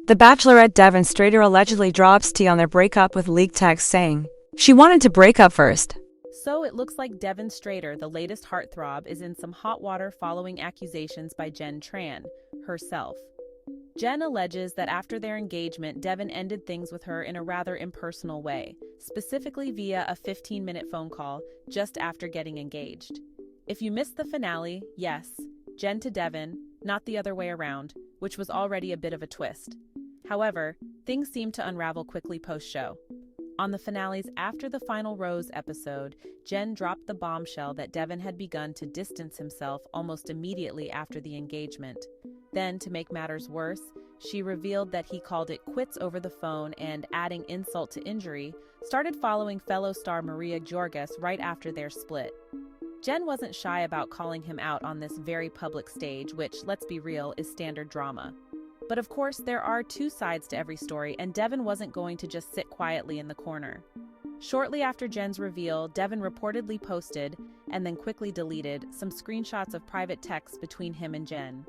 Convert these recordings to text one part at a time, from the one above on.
The Bachelorette Devin Strader allegedly drops tea on their breakup with leaked text saying she wanted to break up first. So it looks like Devin Strader, the latest heartthrob, is in some hot water following accusations by Jenn Tran herself. Jenn alleges that after their engagement, Devin ended things with her in a rather impersonal way, specifically via a 15-minute phone call just after getting engaged. If you missed the finale, yes, Jenn to Devin, not the other way around, which was already a bit of a twist. However, things seemed to unravel quickly post-show. On the finale's After the Final Rose episode, Jenn dropped the bombshell that Devin had begun to distance himself almost immediately after the engagement. Then, to make matters worse, she revealed that he called it quits over the phone and, adding insult to injury, started following fellow star Maria Georgas right after their split. Jenn wasn't shy about calling him out on this very public stage, which, let's be real, is standard drama. But of course, there are two sides to every story, and Devin wasn't going to just sit quietly in the corner. Shortly after Jenn's reveal, Devin reportedly posted, and then quickly deleted, some screenshots of private texts between him and Jenn.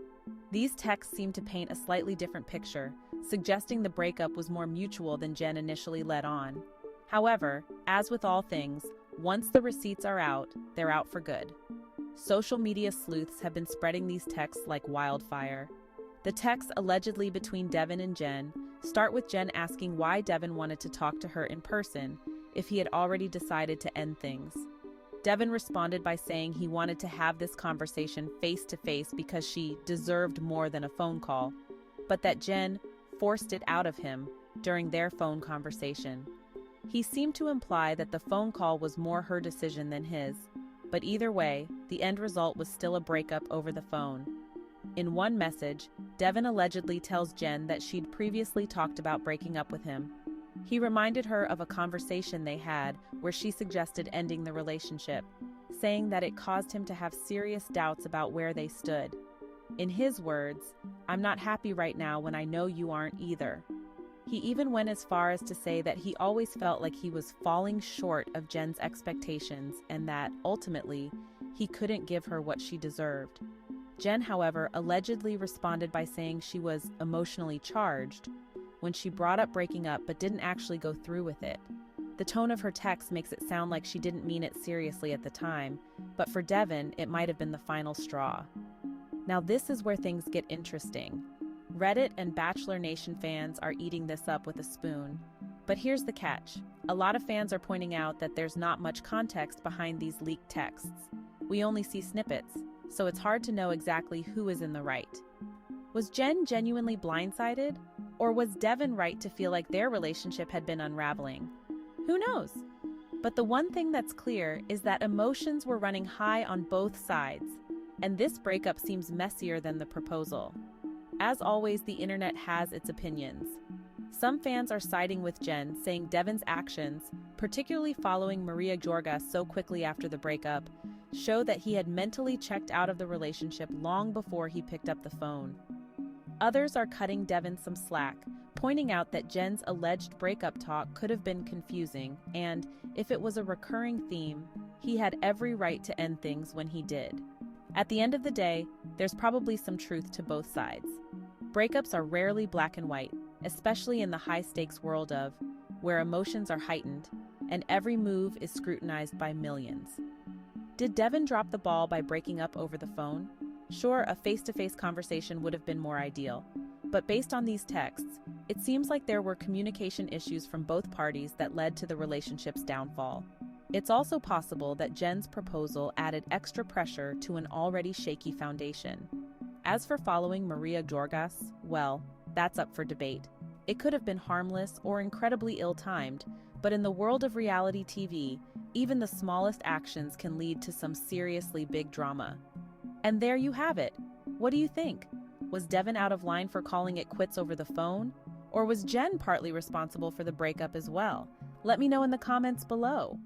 These texts seem to paint a slightly different picture, suggesting the breakup was more mutual than Jenn initially let on. However, as with all things, once the receipts are out, they're out for good. Social media sleuths have been spreading these texts like wildfire. The texts allegedly between Devin and Jenn start with Jenn asking why Devin wanted to talk to her in person if he had already decided to end things. Devin responded by saying he wanted to have this conversation face-to-face because she deserved more than a phone call, but that Jenn forced it out of him during their phone conversation. He seemed to imply that the phone call was more her decision than his, but either way, the end result was still a breakup over the phone. In one message, Devin allegedly tells Jenn that she'd previously talked about breaking up with him. He reminded her of a conversation they had where she suggested ending the relationship, saying that it caused him to have serious doubts about where they stood. In his words, "I'm not happy right now when I know you aren't either." He even went as far as to say that he always felt like he was falling short of Jenn's expectations and that, ultimately, he couldn't give her what she deserved. Jenn, however, allegedly responded by saying she was emotionally charged when she brought up breaking up but didn't actually go through with it. The tone of her text makes it sound like she didn't mean it seriously at the time, but for Devin, it might have been the final straw. Now this is where things get interesting. Reddit and Bachelor Nation fans are eating this up with a spoon. But here's the catch. A lot of fans are pointing out that there's not much context behind these leaked texts. We only see snippets, so it's hard to know exactly who is in the right. Was Jenn genuinely blindsided? Or was Devin right to feel like their relationship had been unraveling? Who knows? But the one thing that's clear is that emotions were running high on both sides, and this breakup seems messier than the proposal. As always, the internet has its opinions. Some fans are siding with Jenn, saying Devin's actions, particularly following Maria Georgas so quickly after the breakup, show that he had mentally checked out of the relationship long before he picked up the phone. Others are cutting Devin some slack, pointing out that Jenn's alleged breakup talk could have been confusing, and, if it was a recurring theme, he had every right to end things when he did. At the end of the day, there's probably some truth to both sides. Breakups are rarely black and white, especially in the high-stakes world of, where emotions are heightened, and every move is scrutinized by millions. Did Devin drop the ball by breaking up over the phone? Sure, a face-to-face conversation would have been more ideal, but based on these texts, it seems like there were communication issues from both parties that led to the relationship's downfall. It's also possible that Jenn's proposal added extra pressure to an already shaky foundation. As for following Maria Georgas, well, that's up for debate. It could have been harmless or incredibly ill-timed, but in the world of reality TV, even the smallest actions can lead to some seriously big drama. And there you have it. What do you think? Was Devin out of line for calling it quits over the phone? Or was Jenn partly responsible for the breakup as well? Let me know in the comments below.